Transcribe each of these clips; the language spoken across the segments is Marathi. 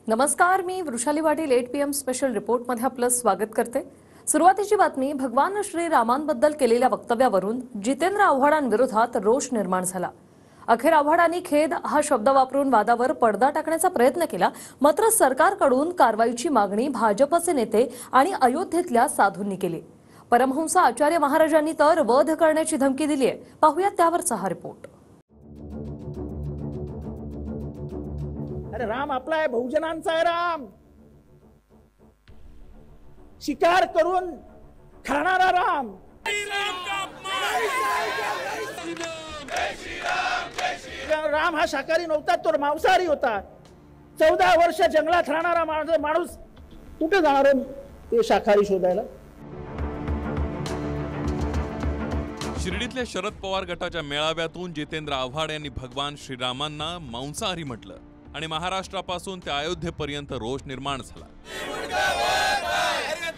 नमस्कार, मी वृषाली पाटील 8 PM स्पेशल रिपोर्टमध्ये आपलं स्वागत करते। सुरुवातीची बातमी, भगवान श्रीरामांबद्दल केलेल्या वक्तव्यावरून जितेंद्र आव्हाडांविरोधात रोष निर्माण झाला। अखेर आव्हाडांनी खेद हा शब्द वापरून वादावर पडदा टाकण्याचा प्रयत्न केला, मात्र सरकारकडून कारवाईची मागणी भाजपचे नेते आणि अयोध्येतल्या साधूंनी केली। परमहंस आचार्य महाराजांनी तर वध करण्याची धमकी दिली आहे। पाहूया त्यावरचा हा रिपोर्ट। अरे राम आपला आहे, बहुजनांचा आहे राम। शिकार करून खाणारा राम। राम हा शाकाहारी नव्हता, तो मांसाहारी होता। 14 वर्ष जंगलात राहणारा माणूस कुठे जाणार आहे ते शाकाहारी शोधायला? शिर्डीतल्या शरद पवार गटाच्या मेळाव्यातून जितेंद्र आव्हाड यांनी भगवान श्रीरामांना मांसाहारी म्हटलं आणि महाराष्ट्रापासून ते अयोध्येपर्यंत रोष निर्माण झाला।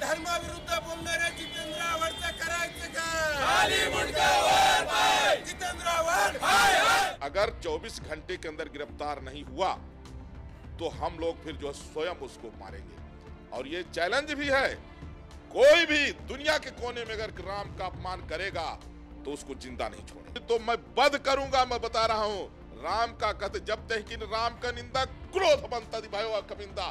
धर्माविरुद्ध बोलणाऱ्या जितेंद्र आव्हाडचं करायचं काय? जितेंद्र आव्हाड अगर 24 घंटे के अंदर गिरफ्तार नहीं हुआ तो हम लोग फिर जो है स्वयं उसको मारेंगे। और ये चैलेंज भी है, कोई भी दुनिया के कोने में अगर राम का अपमान करेगा तो उसको जिंदा नहीं छोड़ेंगे। तो मैं वध करूंगा, मैं बता रहा हूं। राम का कहते जब तक कि राम का निंदा क्रोध बनता दिखाएगा कमिंदा,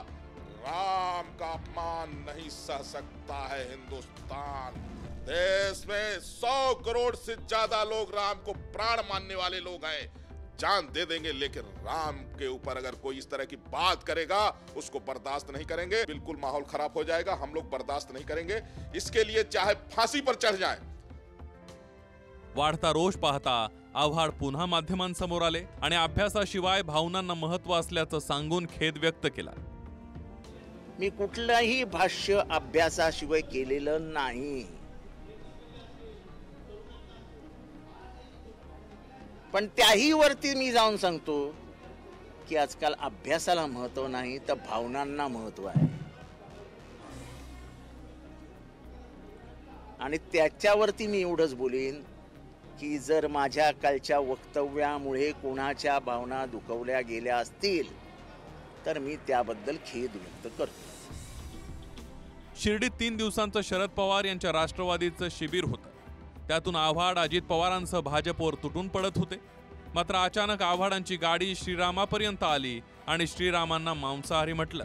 राम का अपमान नहीं सह सकता है हिंदुस्तान। देश में 100 करोड़ से ज्यादा लोग राम को प्राण मानने वाले लोग हैं, जान दे देंगे, लेकिन राम के ऊपर अगर कोई इस तरह की बात करेगा उसको बर्दाश्त नहीं करेंगे। बिल्कुल माहौल खराब हो जाएगा, हम लोग बर्दाश्त नहीं करेंगे। इसके लिए चाहे फांसी पर चढ़ जाए। वाढता रोष पाहता आव्हाड पुन्हा माध्यमांसमोर आले आणि अभ्यासाशिवाय भावनांना महत्त्व असल्याचं सांगून खेद व्यक्त केला। मी कुठलाही भाष्य अभ्यासाशिवाय केलेलं नाही, पण त्याही वरती मी जाऊन सांगतो की आजकाल अभ्यासाला महत्त्व नाही तर भावनांना महत्त्व आहे। आणि त्याच्यावरती मी एवढंच बोलीन की जर माझ्या कालच्या वक्तव्यामुळे कोणाच्या भावना दुखवल्या गेल्या असतील तर मी त्याबद्दल खेद व्यक्त करतो। शिर्डीत 3 दिवसांचं शरद पवार यांच्या राष्ट्रवादीचं शिबिर होतं। त्यातून आव्हाड अजित पवारांसह भाजपवर तुटून पडत होते, मात्र अचानक आव्हाडांची गाडी श्रीरामापर्यंत आली आणि श्रीरामांना मांसाहारी म्हटलं।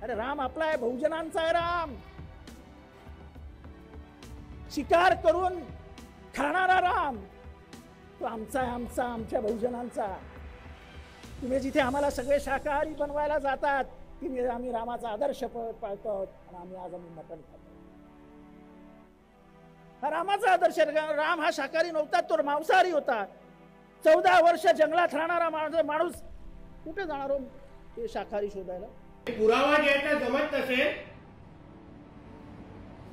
अरे राम आपला आहे, बहुजनांचा आहे राम। शिकार करून खाणारा राम तो आमचा आहे, आमच्या बहुजनांचा। तुम्ही जिथे आम्हाला सगळे शाकाहारी बनवायला जातात तिथे आम्ही रामाचा आदर्श पाळतो आणि आम्ही मटण खातो। हा रामाचा आदर्श, राम हा शाकाहारी नव्हता, तो मांसाहारी होता। 14 वर्ष जंगलात राहणारा माणूस कुठे जाणार हो ते शाकाहारी शोधायला? पुरावा द्यायचा जमत नसेल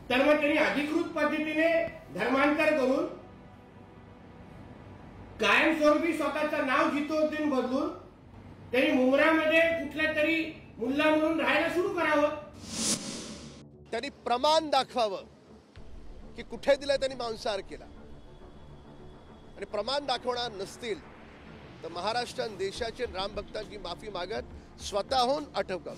तर मग त्यांनी अधिकृत पद्धतीने धर्मांतर करून कायमस्वरूपी स्वतःचं नाव जितोद्दीन बदलून त्यांनी मुंब्रामध्ये कुठल्या तरी मुल्ला म्हणून राहायला सुरू करावं। त्यांनी प्रमाण दाखवावं की कुठे दिलं त्यांनी मांसाहार केला, आणि प्रमाण दाखवणार नसतील तर महाराष्ट्र देशाचे रामभक्तांची माफी मागत स्वतःहून अटकावं।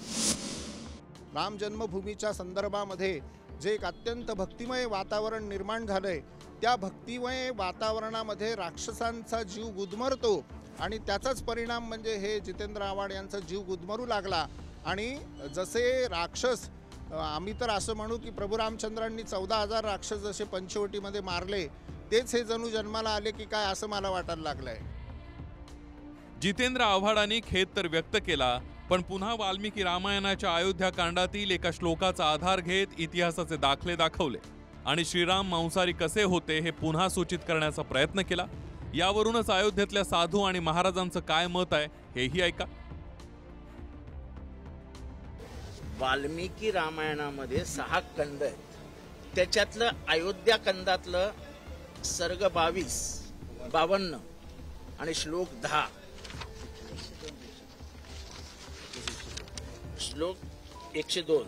राम जन्मभूमीच्या संदर्भामध्ये जे एक अत्यंत भक्तिमय वातावरण निर्माण झालंय, त्या भक्तिमय वातावरणामध्ये राक्षसांचा जीव गुदमरतो आणि त्याचाच परिणाम म्हणजे हे जितेंद्र आव्हाड यांचा जीव गुदमरू लागला। आणि जसे राक्षस, आम्ही तर असं म्हणू की प्रभू रामचंद्रांनी 14,000 राक्षस जसे पंचवटीमध्ये मारले, तेच हे जणू जन्माला आले की काय असं मला वाटायला लागलंय। जितेंद्र आव्हाडांनी खेद तर व्यक्त केला, पण पुन्हा वाल्मिकी रामायणाच्या अयोध्या कांडातील एका श्लोकाचा आधार घेत इतिहासाचे दाखले दाखवले आणि श्रीराम मांसाहारी कसे होते हे पुन्हा सूचित करण्याचा प्रयत्न केला। यावरूनच अयोध्येतल्या साधू आणि महाराजांचं काय मत आहे हेही ऐका। वाल्मिकी रामायणामध्ये 6 कंद आहेत, त्याच्यातलं अयोध्या कंदातलं सर्ग 22, 52 आणि श्लोक 10, श्लोक 102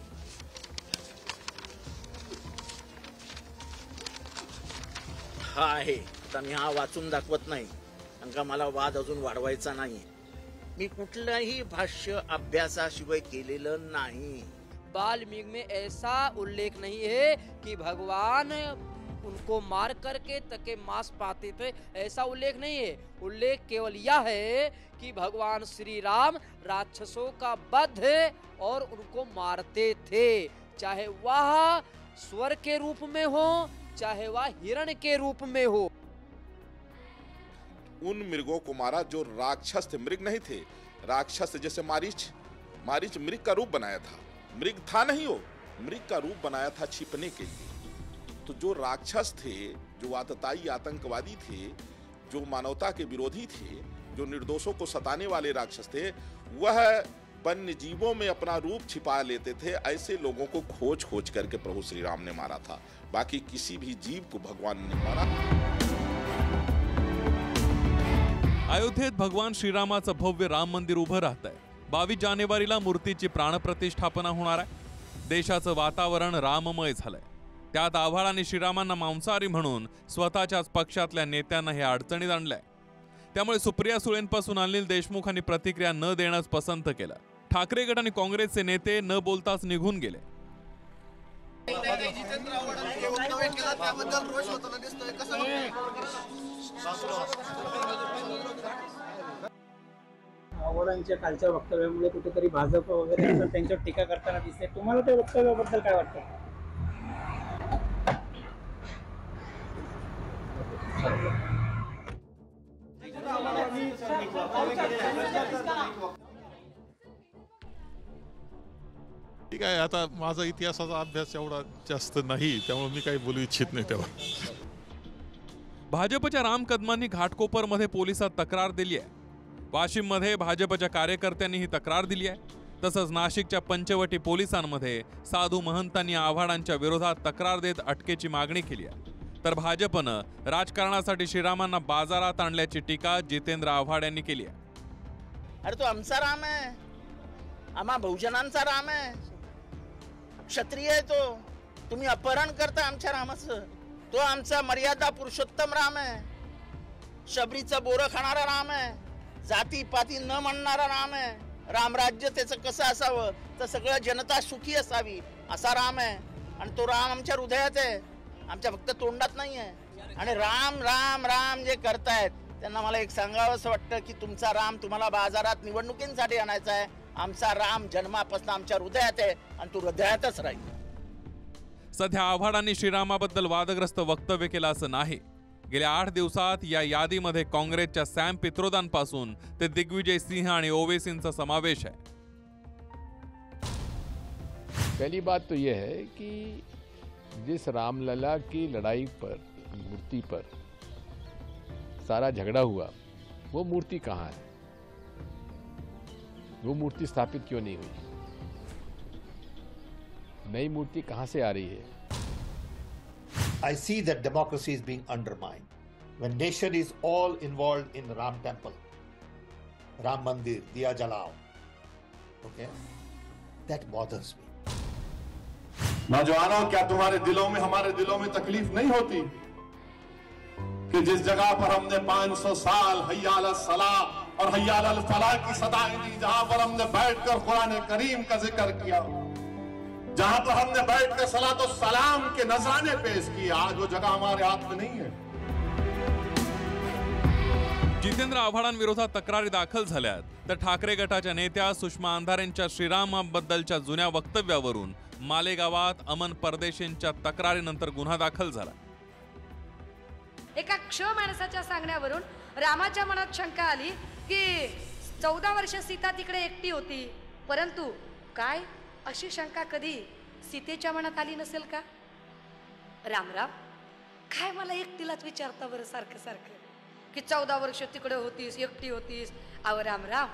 हा आहे। आता मी हा वाचून दाखवत नाही, कारण का मला वाद अजून वाढवायचा नाही। मी कुठलंही भाष्य अभ्यासाशिवाय केलेलं नाही. वाल्मीकि में ऐसा उल्लेख नहीं है कि भगवान उनको मार करके तके मांस पाते थे, ऐसा उल्लेख नहीं है. उल्लेख केवल यह है कि भगवान श्री राम राक्षसों का वध और उनको मारते थे, चाहे वह स्वर के रूप में हो चाहे वह हिरण के रूप में हो. उन मृगों को मारा जो राक्षस थे, मृग नहीं थे. राक्षस जैसे मारीच मृग का रूप बनाया था. मृग था नहीं, वो मृग का रूप बनाया था छिपने के लिए. तो जो राक्षस थे, जो आतताई आतंकवादी थे, जो मानवता के विरोधी थे, जो निर्दोषों को सताने वाले राक्षस थे, वह वन्य जीवों में अपना रूप छिपा लेते थे. ऐसे लोगों को खोज खोज करके प्रभु श्री राम ने मारा था. बाकी किसी भी जीव को भगवान ने मारा. अयोध्येत भगवान श्रीरामाचं भव्य राम मंदिर उभं राहत आहे. 22 जानेवारीला मूर्तीची प्राणप्रतिष्ठापना होणार आहे. देशाचं वातावरण राममय झालंय. त्यात आव्हाड आणि श्रीरामांना मांसाहारी म्हणून स्वतःच्याच पक्षातल्या नेत्यांना हे अडचणीत आणलंय. त्यामुळे सुप्रिया सुळेंपासून अनिल देशमुखांनी प्रतिक्रिया न देणंच पसंत केलं. ठाकरे गट आणि काँग्रेसचे नेते न बोलताच निघून गेले. आव्हाडांच्या कालच्या वक्तव्यामुळे कुठेतरी भाजप वगैरे असं त्यांच्यावर टीका करताना दिसते. तुम्हाला त्या वक्तव्याबद्दल काय वाटतं? ठीक आहे, आता माझा इतिहासाचा अभ्यास एवढा जास्त नाही, त्यामुळे मी काही बोलू इच्छित नाही तेव्हा. भाजपच्या राम कदमांनी घाटकोपरमध्ये पोलिसात तक्रार दिली आहे. वाशिममध्ये भाजपच्या कार्यकर्त्यांनी ही तक्रार दिली आहे. तसंच नाशिकच्या पंचवटी पोलिसांमध्ये साधू महंतांनी आव्हाडांच्या विरोधात तक्रार देत अटकेची मागणी केली आहे. तर भाजपनं राजकारणासाठी श्रीरामांना बाजारात आणल्याची टीका जितेंद्र आव्हाड यांनी केली आहे. अरे तो आमचा राम आहे, आम्हा बहुजनांचा राम आहे, क्षत्रिय आहे तो. तुम्ही अपहरण करता आमच्या रामाचं. तो आमचा मर्यादा पुरुषोत्तम राम आहे, शबरीचं बोरं खाणारा राम आहे, जातीपाती न म्हणणारा राम आहे. रामराज्य त्याचं कसं असावं तर सगळं जनता सुखी असावी असा राम आहे. आणि तो राम आमच्या हृदयात आहे, आमच्या फक्त तोंडात नाही आहे. आणि राम राम राम जे करतायत त्यांना मला एक सांगावं असं वाटतं की तुमचा राम तुम्हाला बाजारात निवडणुकींसाठी आणायचा आहे. आमचा राम जन्मापासून आमच्या हृदयात आहे आणि तो हृदयातच राहील. सध्या आव्हाडांनी श्रीरामाबद्दल वादग्रस्त वक्तव्य केलं असं नाही. गेल्या 8 दिवसात या यादीमध्ये काँग्रेसच्या सॅम पित्रोदांपासून ते दिग्विजय सिंह आणि ओवेसींचा समावेश आहे. पहली बात तो यह है कि जिस रामलला की लड़ाई पर, मूर्ति पर सारा झगड़ा हुआ, वो मूर्ति कहाँ है? वो मूर्ति स्थापित क्यों नहीं हुई? नई मूर्ति कहाँ से आ रही है? I see that democracy is being undermined. When nation is all involved in Ram temple, Ram Mandir, Diya Jalao, okay, that bothers me. नौजवानों, क्या तुम्हारे दिलों में, हमारे दिलों में तकलीफ नहीं होती कि जिस जगह पर हमने 500 साल हय्याल सलाह और हय्याल फलाह की सदाएं दी, जहां पर हमने बैठकर कुरान करीम का जिक्र किया, जहां पर हमने बैठकर सलातो सलाम के नजराने पेश किए, आज वो जगह हमारे हाथ में नहीं है. जितेंद्र आव्हाडांविरोधात तक्रारी दाखल झाल्यात. तर ठाकरे गटाच्या नेत्या सुषमा अंधारेंच्या श्रीरामाबद्दलच्या जुन्या वक्तव्यावरून मालेगावात अमन परदेशींच्या तक्रारीनंतर गुन्हा दाखल झाला. एका क्ष माणसाच्या सांगण्यावरून रामाच्या मनात शंका आली की 14 वर्ष सीता तिकडे एकटी होती. परंतु काय अशी शंका कधी सीतेच्या मनात आली नसेल का? रामराम, काय मला एकटीलाच विचारता बरं सारखं सारखं की 14 वर्ष तिकडे होतीस, एकटी होतीस. अहो रामराम,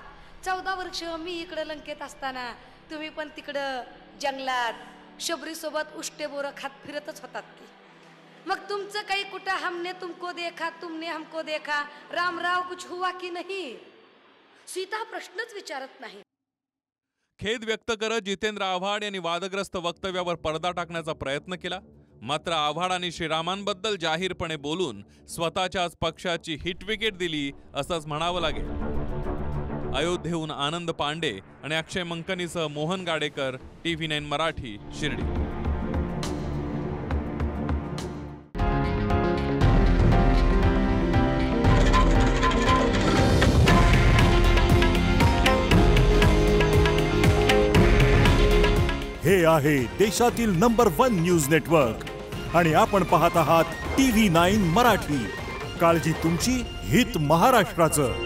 14 वर्ष मी इकडे लंकेत असताना तुम्ही पण तिकडं जंगलात शबरीसोबत उष्टे बोरं खात फिरतच होतात की. मग तुमचं काही कुठं हमने तुमको देखा, तुमने हमको देखा, रामराव कुछ हुआ की नाही? सीता प्रश्नच विचारत नाही. खेद व्यक्त करत जितेंद्र आव्हाड यांनी वादग्रस्त वक्तव्यावर पडदा टाकण्याचा प्रयत्न केला. मात्र आव्हाड आणि श्रीरामांबद्दल जाहीरपणे बोलून स्वतःच्याच पक्षाची हिट विकेट दिली असंच म्हणावं लागेल. अयोध्येहून आनंद पांडे आणि अक्षय मंकनीसह मोहन गाडेकर, TV9 मराठी, शिर्डी. हे आहे देशातील नंबर 1 न्यूज नेटवर्क आणि आपण पाहत आहात TV9 मराठी. काळजी तुमची, हित महाराष्ट्राचं.